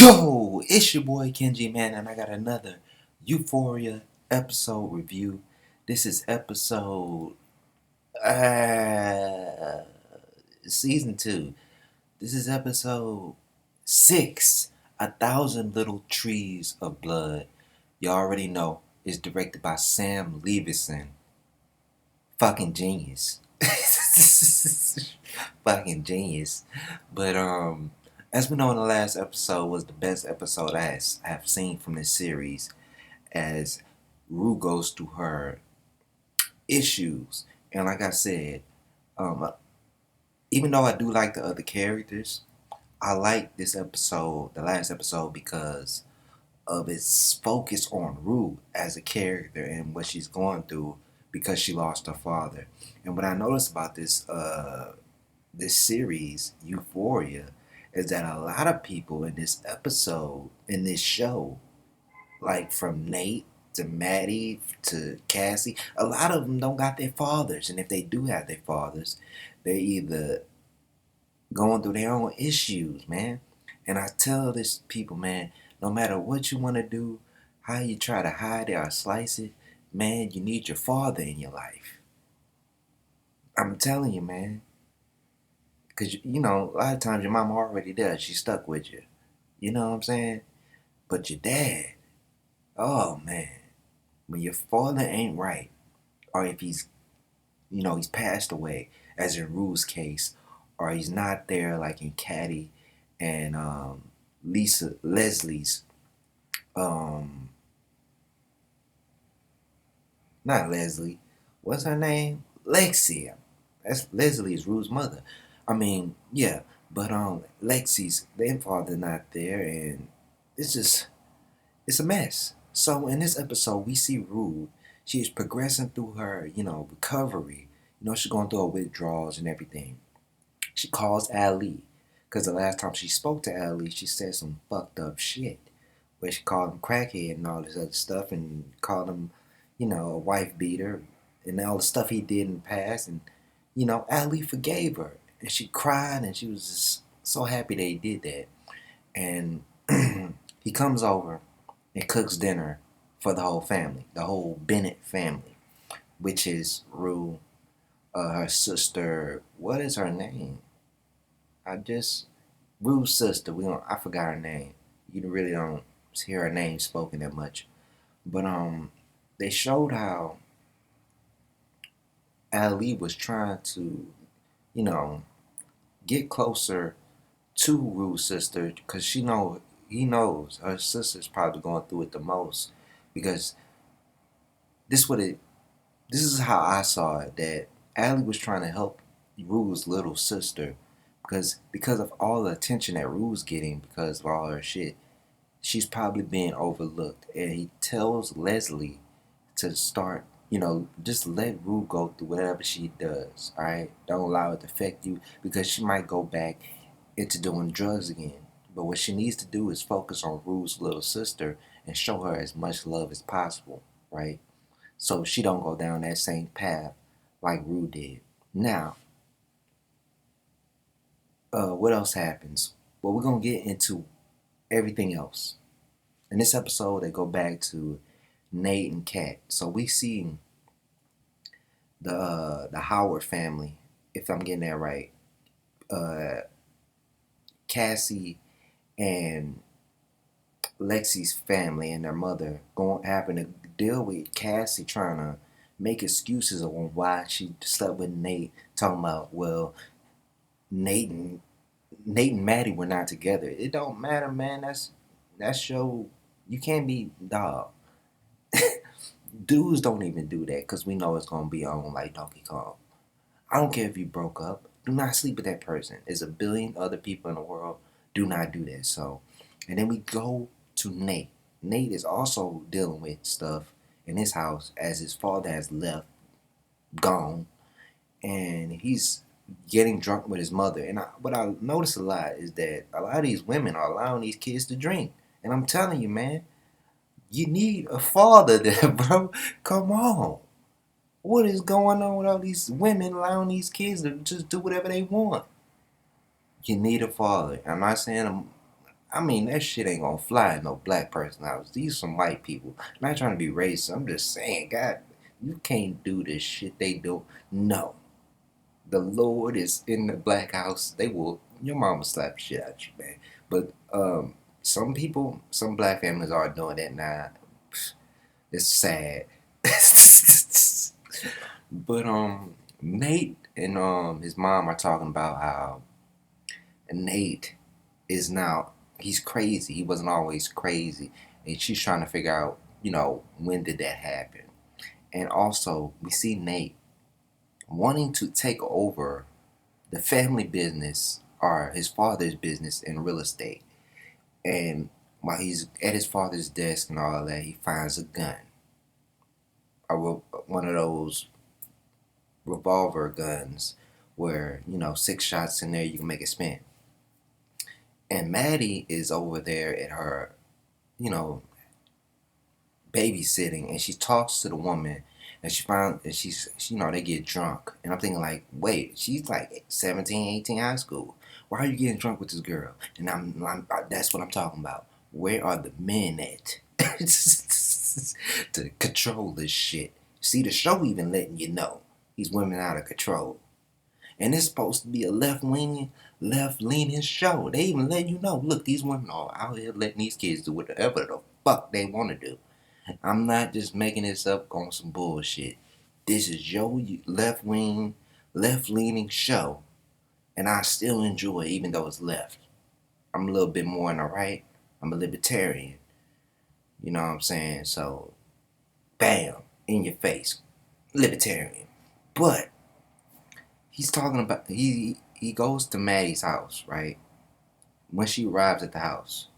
Yo, it's your boy Kenji, man, and I got another Euphoria episode review. This is episode uh season 2. This is episode 6. 1,000 Little Trees of Blood. You already know it's directed by Sam Levinson. Fucking genius. Fucking genius. But as we know in the last episode was the best episode I have seen from this series, as Rue goes through her issues. And like I said, um, even though I do like the other characters, I like this episode, the last episode, because of its focus on Rue as a character and what she's going through because she lost her father. And what I noticed about this series, Euphoria, is that a lot of people in this episode, in this show, like from Nate to Maddie to Cassie, a lot of them don't got their fathers. And if they do have their fathers, they're either going through their own issues, man. And I tell this people, man, no matter what you want to do, how you try to hide it or slice it, man, you need your father in your life. I'm telling you, man. Because, you know, a lot of times your mama already there. She's stuck with you. You know what I'm saying? But your dad, oh, man. When your father ain't right, or if he's passed away, as in Rue's case, or he's not there like in Caddy and Leslie's, not Leslie, what's her name? Lexi. That's Leslie's Rue's mother. I mean, yeah, but Lexi's their father not there, and it's a mess. So in this episode, we see Rue. She's progressing through her, recovery. She's going through her withdrawals and everything. She calls Ali, because the last time she spoke to Ali, she said some fucked up shit, where she called him crackhead and all this other stuff, and called him, a wife beater, and all the stuff he did in the past, and Ali forgave her, and she cried, and she was just so happy that he did that, and he comes over and cooks dinner for the whole family, the whole Bennett family, which is Rue, her sister. What is her name? Rue's sister. I forgot her name. You really don't hear her name spoken that much, but they showed how Ali was trying to, you know, get closer to Rue's sister because he knows her sister's probably going through it the most, because this what it this is how I saw it, that Allie was trying to help Rue's little sister because of all the attention that Rue's getting because of all her shit. She's probably being overlooked, and he tells Leslie to start, just let Rue go through whatever she does. All right, don't allow it to affect you, because she might go back into doing drugs again. But what she needs to do is focus on Rue's little sister and show her as much love as possible, right? So she don't go down that same path like Rue did. Now, what else happens? Well, we're gonna get into everything else. In this episode, they go back to Nate and Kat. So we see the Howard family, if I'm getting that right. Uh, Cassie and Lexi's family and their mother having to deal with Cassie trying to make excuses on why she slept with Nate, talking about, well, Nate and Maddie were not together. It don't matter, man. That's your, you can't be dog. Dudes don't even do that because we know it's gonna be on like Donkey Kong. I don't care if you broke up. Do not sleep with that person. There's a billion other people in the world. Do not do that. So, and then we go to Nate. Nate is also dealing with stuff in his house as his father has left, gone, and he's getting drunk with his mother. And what I notice a lot is that a lot of these women are allowing these kids to drink. And I'm telling you, man, you need a father there, bro. Come on. What is going on with all these women allowing these kids to just do whatever they want? You need a father. I'm not saying I mean, that shit ain't gonna fly in no black person house. These some white people. I'm not trying to be racist. I'm just saying, God, you can't do this shit they do. No. The Lord is in the black house. They will, your mama slap the shit out you, man. But some people, some black families are doing that now. It's sad. But Nate and his mom are talking about how Nate is now, he's crazy. He wasn't always crazy. And she's trying to figure out, when did that happen? And also, we see Nate wanting to take over the family business or his father's business in real estate. And while he's at his father's desk and all that, he finds a gun. One of those revolver guns where, 6 shots in there, you can make it spin. And Maddie is over there at her, you know, babysitting, and she talks to the woman, and she's, they get drunk. And I'm thinking, like, wait, she's like 17, 18, high school. Why are you getting drunk with this girl? And that's what I'm talking about. Where are the men at to control this shit? See, the show even letting you know these women out of control. And it's supposed to be a left-leaning show. They even let you know, look, these women are out here letting these kids do whatever the fuck they want to do. I'm not just making this up on some bullshit. This is your left-leaning show, and I still enjoy it, even though it's left. I'm a little bit more on the right. I'm a libertarian. You know what I'm saying? So, bam, in your face, libertarian. But he's talking about, he goes to Maddie's house, right? When she arrives at the house,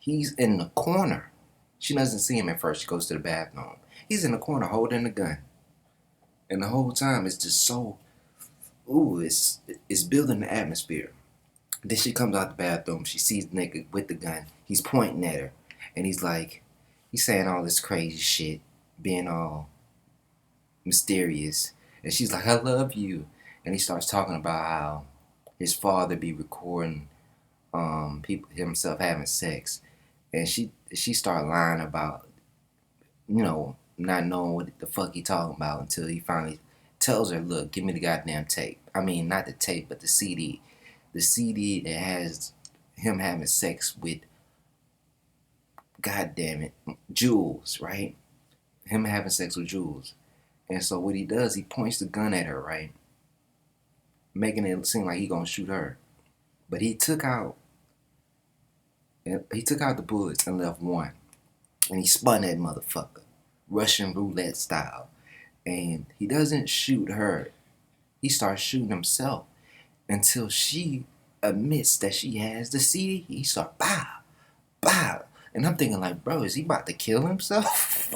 he's in the corner. She doesn't see him at first. She goes to the bathroom. He's in the corner holding the gun. And the whole time it's just so, it's building the atmosphere. Then she comes out the bathroom. She sees the nigga with the gun. He's pointing at her. And he's saying all this crazy shit, being all mysterious. And she's like, I love you. And he starts talking about how his father be recording himself having sex. And she started lying about, not knowing what the fuck he talking about until he finally tells her, look, give me the goddamn tape. I mean, not the tape, but the CD. The CD that has him having sex with, goddamn it, Jules, right? Him having sex with Jules. And so what he does, he points the gun at her, right? Making it seem like he gonna shoot her. But he took out the bullets and left one. And he spun that motherfucker, Russian roulette style. And he doesn't shoot her. He starts shooting himself until she admits that she has the CD. He starts, bow, bow. And I'm thinking, like, bro, is he about to kill himself?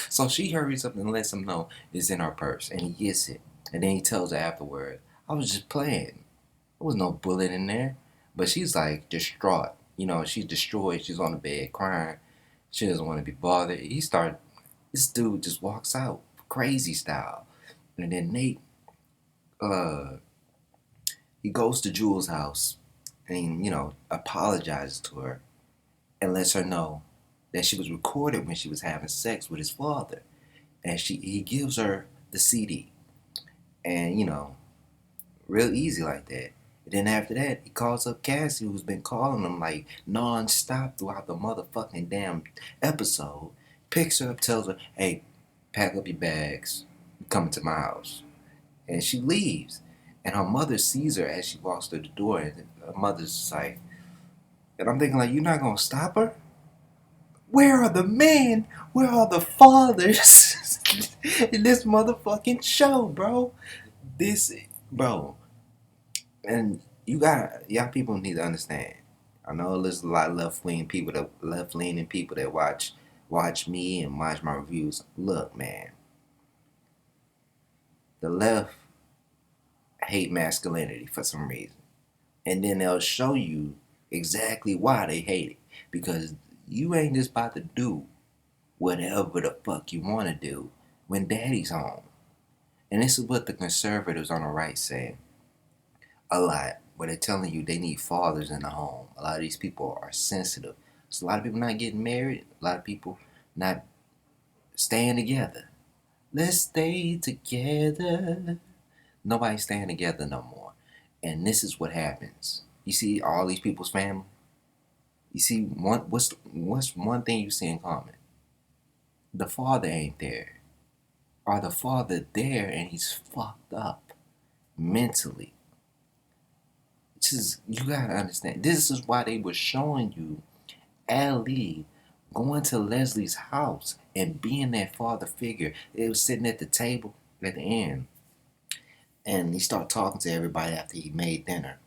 So she hurries up and lets him know it's in her purse. And he gets it. And then he tells her afterward, I was just playing. There was no bullet in there. But she's like distraught. She's destroyed. She's on the bed crying. She doesn't want to be bothered. This dude just walks out, crazy style. And then Nate, he goes to Jules' house and, apologizes to her and lets her know that she was recorded when she was having sex with his father. And he gives her the CD. And, real easy like that. And then after that, he calls up Cassie, who's been calling him like non-stop throughout the motherfucking damn episode. Picks her up, tells her, hey, pack up your bags. You're coming to my house. And she leaves. And her mother sees her as she walks through the door. And her mother's like, and I'm thinking, like, you're not going to stop her? Where are the men? Where are the fathers in this motherfucking show, bro? Bro. And y'all people need to understand. I know there's a lot of left-leaning people that watch me and watch my reviews. Look, man. The left hate masculinity for some reason. And then they'll show you exactly why they hate it. Because you ain't just about to do whatever the fuck you want to do when daddy's home. And this is what the conservatives on the right say a lot. where they're telling you they need fathers in the home. A lot of these people are sensitive. So a lot of people not getting married. A lot of people not staying together. Let's stay together. Nobody's staying together no more. And this is what happens. You see all these people's family. You see what's one thing you see in common? The father ain't there. Or the father there and he's fucked up mentally. Just you gotta understand. This is why they were showing you Ali going to Leslie's house and being that father figure. They was sitting at the table at the end, and he started talking to everybody after he made dinner.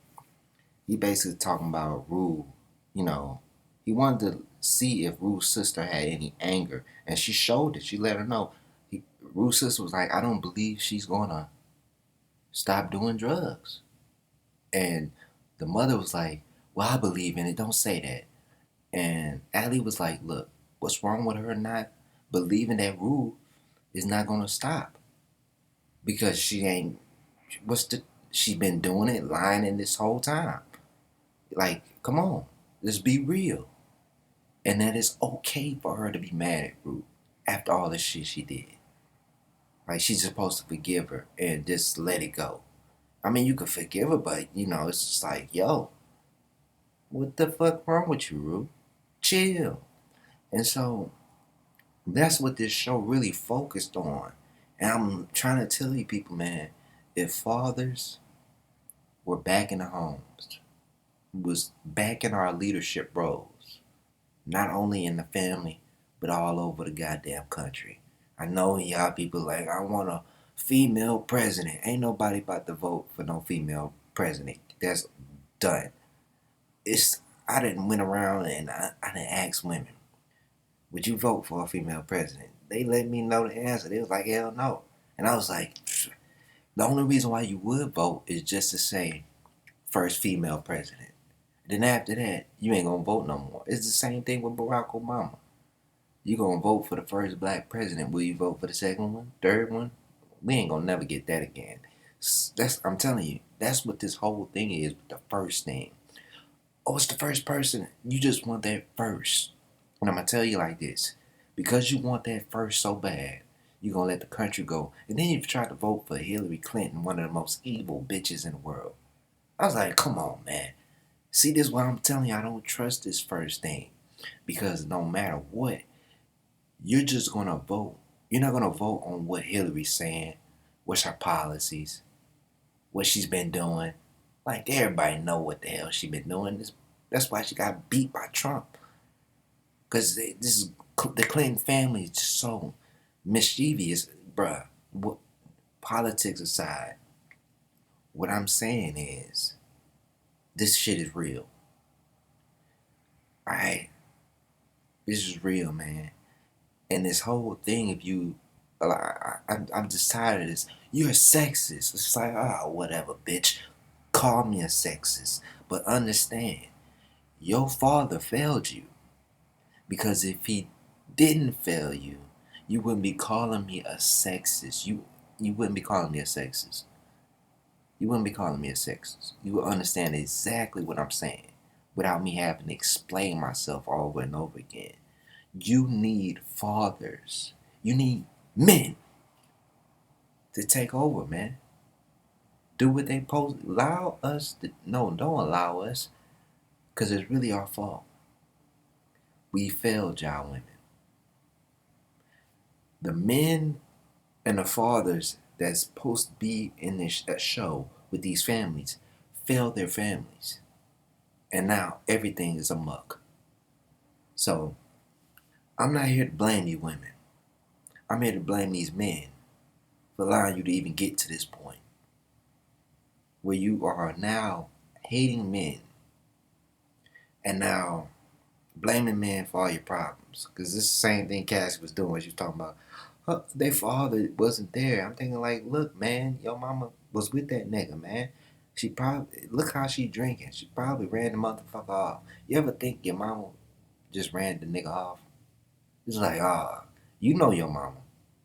He basically talking about Rue. You know, he wanted to see if Rue's sister had any anger, and she showed it. She let her know. Rue's sister was like, "I don't believe she's gonna stop doing drugs," and the mother was like, "Well, I believe in it. Don't say that." And Allie was like, "Look, what's wrong with her not believing that Rue is not gonna stop? Because she ain't. She been doing it, lying in this whole time. Like, come on, let's be real. And that it's okay for her to be mad at Rue after all the shit she did. Like, she's supposed to forgive her and just let it go. I mean, you could forgive her, but it's just like, yo, what the fuck wrong with you, Rue? Chill." And so that's what this show really focused on. And I'm trying to tell you people, man, if fathers were back in the homes, was back in our leadership roles, not only in the family, but all over the goddamn country. I know y'all people like, I want a female president. Ain't nobody about to vote for no female president. That's done. I didn't went around and I didn't ask women, would you vote for a female president? They let me know the answer. They was like, hell no. And I was like, the only reason why you would vote is just to say first female president. Then after that, you ain't gonna vote no more. It's the same thing with Barack Obama. You gonna vote for the first black president. Will you vote for the second one, third one? We ain't gonna never get that again. I'm telling you, that's what this whole thing is with the first thing. Oh, it's the first person. You just want that first. And I'm gonna tell you like this. Because you want that first so bad, you're gonna let the country go. And then you've tried to vote for Hillary Clinton, one of the most evil bitches in the world. I was like, come on, man. See, this is why I'm telling you I don't trust this first thing. Because no matter what, you're just gonna vote. You're not gonna vote on what Hillary's saying, what's her policies, what she's been doing. Like, everybody know what the hell she been doing. That's why she got beat by Trump. Because the Clinton family is just so mischievous, bruh. What, politics aside, what I'm saying is, this shit is real. Alright? This is real, man. And this whole thing, if you, I'm just tired of this. You're a sexist. It's like, whatever, bitch. Call me a sexist. But understand, your father failed you. Because if he didn't fail you, you wouldn't be calling me a sexist. You wouldn't be calling me a sexist. You wouldn't be calling me a sexist. You would understand exactly what I'm saying without me having to explain myself over and over again. You need fathers. You need men to take over, man. Do what they post. Allow us to. No, don't allow us. Because it's really our fault. We failed y'all women. The men and the fathers that's supposed to be in this show with these families failed their families. And now everything is amuck. So, I'm not here to blame you women. I'm here to blame these men for allowing you to even get to this point where you are now hating men and now blaming men for all your problems. Because this is the same thing Cassie was doing. She was talking about their father wasn't there. I'm thinking like, look, man, your mama was with that nigga, man. She probably, look how she drinking. She probably ran the motherfucker off. You ever think your mama just ran the nigga off? It's like, you know your mama.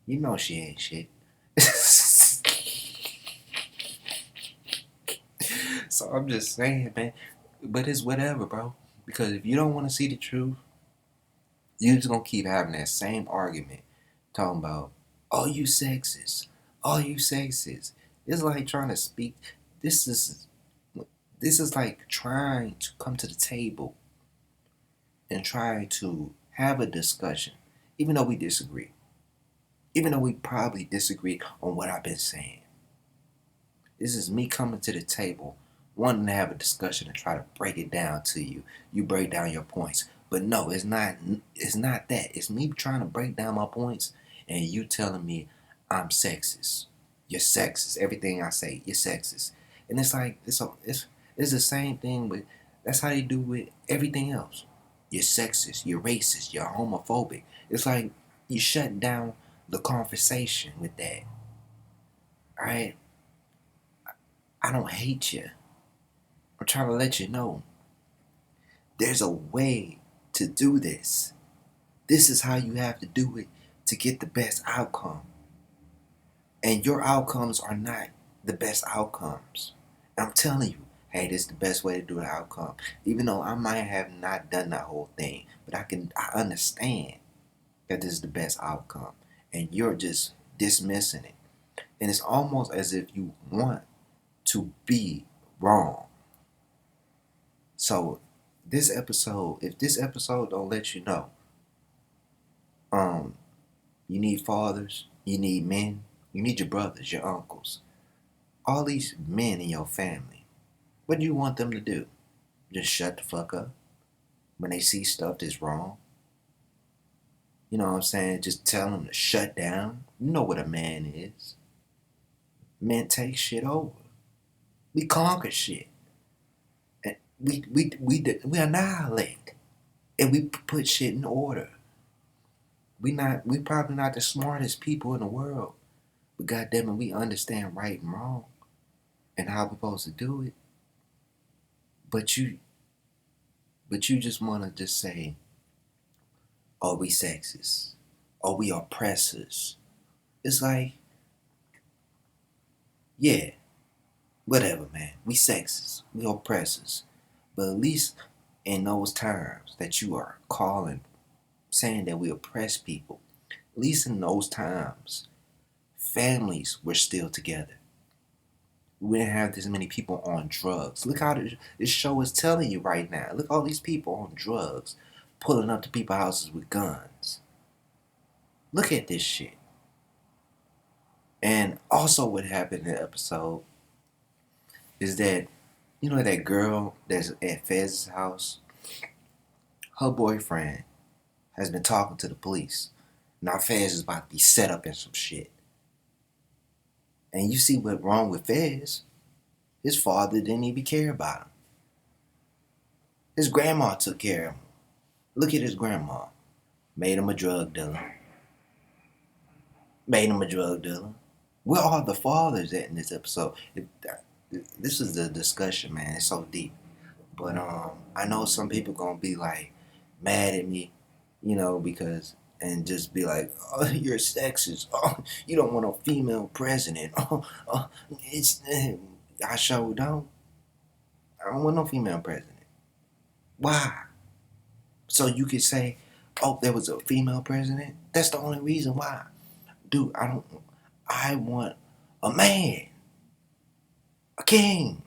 You know she ain't shit. So I'm just saying, man. But it's whatever, bro. Because if you don't want to see the truth, you're just gonna keep having that same argument, talking about, "Oh, you sexist. Oh, you sexist." It's like trying to speak. This is this is like trying to come to the table and trying to have a discussion, even though we disagree, even though we probably disagree on what I've been saying. This is me coming to the table, wanting to have a discussion and try to break it down to you. You break down your points. But no, it's not. It's not that. It's me trying to break down my points, and you telling me I'm sexist. You're sexist. Everything I say, you're sexist. And it's like it's the same thing with. That's how they do with everything else. You're sexist. You're racist. You're homophobic. It's like you shut down the conversation with that. All right. I don't hate you. I'm trying to let you know there's a way to do this. This is how you have to do it to get the best outcome. And your outcomes are not the best outcomes. And I'm telling you, hey, this is the best way to do the outcome. Even though I might have not done that whole thing, but I understand that this is the best outcome. And you're just dismissing it. And it's almost as if you want to be wrong. So if this episode don't let you know, you need fathers, you need men, you need your brothers, your uncles, all these men in your family. What do you want them to do? Just shut the fuck up when they see stuff that's wrong? You know what I'm saying? Just tell them to shut down. You know what a man is. Men take shit over. We conquer shit. And we annihilate. And we put shit in order. We probably not the smartest people in the world, but goddamn it, we understand right and wrong and how we're supposed to do it. But you just wanna just say, "Oh, we sexist. Oh, we oppressors." It's like, yeah, whatever, man. We sexist. We oppressors. But at least in those times that you are saying that we oppress people, at least in those times, families were still together. We didn't have this many people on drugs. Look how this show is telling you right now. Look all these people on drugs, pulling up to people's houses with guns. Look at this shit. And also what happened in the episode is that, you know that girl that's at Fez's house? Her boyfriend has been talking to the police. Now Fez is about to be set up in some shit. And you see what's wrong with Fez. His father didn't even care about him. His grandma took care of him. Look at his grandma. Made him a drug dealer. Made him a drug dealer. Where are the fathers at in this episode? This is the discussion, man. It's so deep. But I know some people gonna be like mad at me, because and just be like, "Oh, you're sexist. Oh, you don't want a female president. Oh, I sure don't. I don't want no female president. Why? So you could say, oh, there was a female president? That's the only reason why. Dude, I want a man. A king.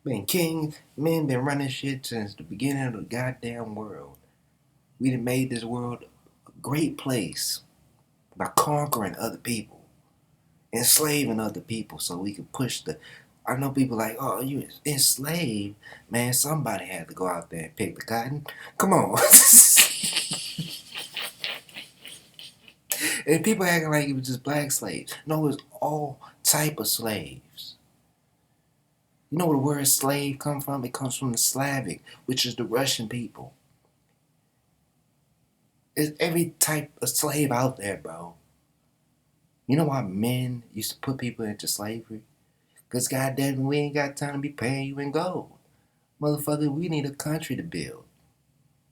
Man, men been running shit since the beginning of the goddamn world. We done made this world a great place by conquering other people, enslaving other people so we could push I know people like, oh, you enslaved? Man, somebody had to go out there and pick the cotton. Come on. And people acting like it was just black slaves. No, it was all type of slaves. You know where the word slave come from? It comes from the Slavic, which is the Russian people. There's every type of slave out there, bro. You know why men used to put people into slavery? Because goddamn, we ain't got time to be paying you in gold. Motherfucker, we need a country to build.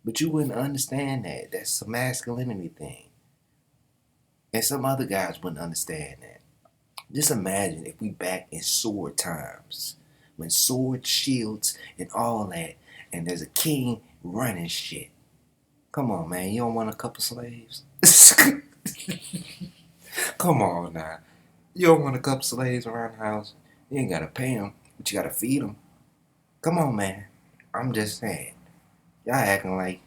But you wouldn't understand that. That's a masculinity thing. And some other guys wouldn't understand that. Just imagine if we back in sword times, when sword shields and all that, and there's a king running shit. Come on, man, you don't want a couple slaves? Come on now, you don't want a couple slaves around the house? You ain't gotta pay them, but you gotta feed them. Come on, man. I'm just saying, y'all acting like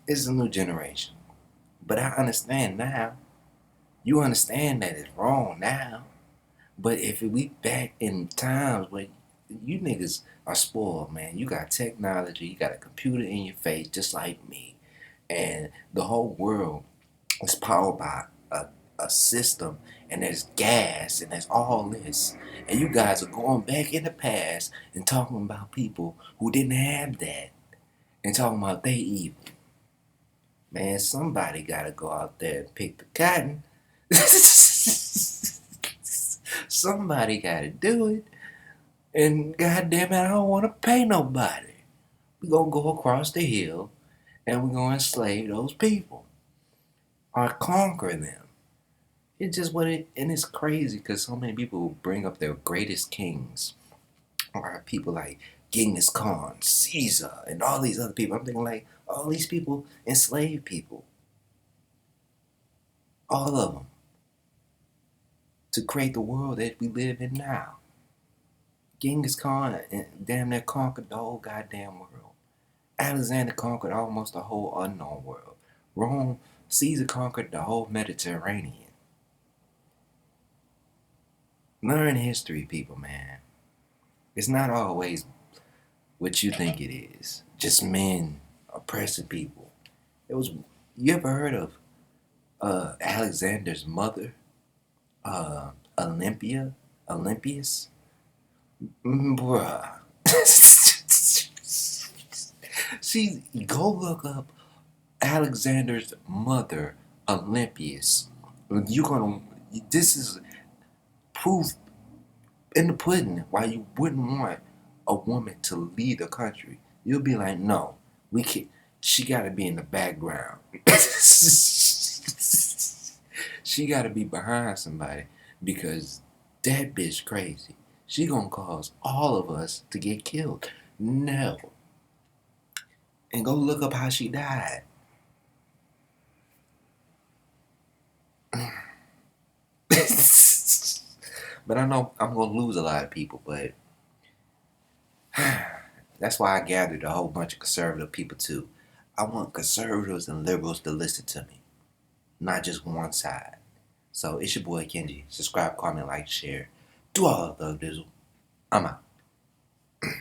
it's a new generation. But I understand now. You understand that it's wrong now. But if we back in times where you niggas are spoiled, man. You got technology, you got a computer in your face just like me. And the whole world is powered by a system, and there's gas and there's all this. And you guys are going back in the past and talking about people who didn't have that and talking about they evil. Man, somebody gotta go out there and pick the cotton. Somebody gotta do it. And goddamn it, I don't wanna pay nobody. We gonna go across the hill and we're gonna enslave those people. Or conquer them. It's just and it's crazy because so many people bring up their greatest kings. Or people like Genghis Khan, Caesar, and all these other people. I'm thinking like, all these people enslaved people. All of them. To create the world that we live in now. Genghis Khan damn near conquered the whole goddamn world. Alexander conquered almost the whole unknown world. Rome, Caesar conquered the whole Mediterranean. Learn history, people, man. It's not always what you think it is. Just men oppressing people. You ever heard of Alexander's mother? Olympias? Bruh. See, go look up Alexander's mother, Olympias. This is proof in the pudding why you wouldn't want a woman to lead the country. You'll be like, no, we can't. She gotta be in the background. She gotta be behind somebody because that bitch crazy. She gonna cause all of us to get killed. No. And go look up how she died. But I know I'm gonna lose a lot of people, but that's why I gathered a whole bunch of conservative people too. I want conservatives and liberals to listen to me, not just one side. So it's your boy Kenji. Subscribe, comment, like, share. Do all of the dizzle. I'm out.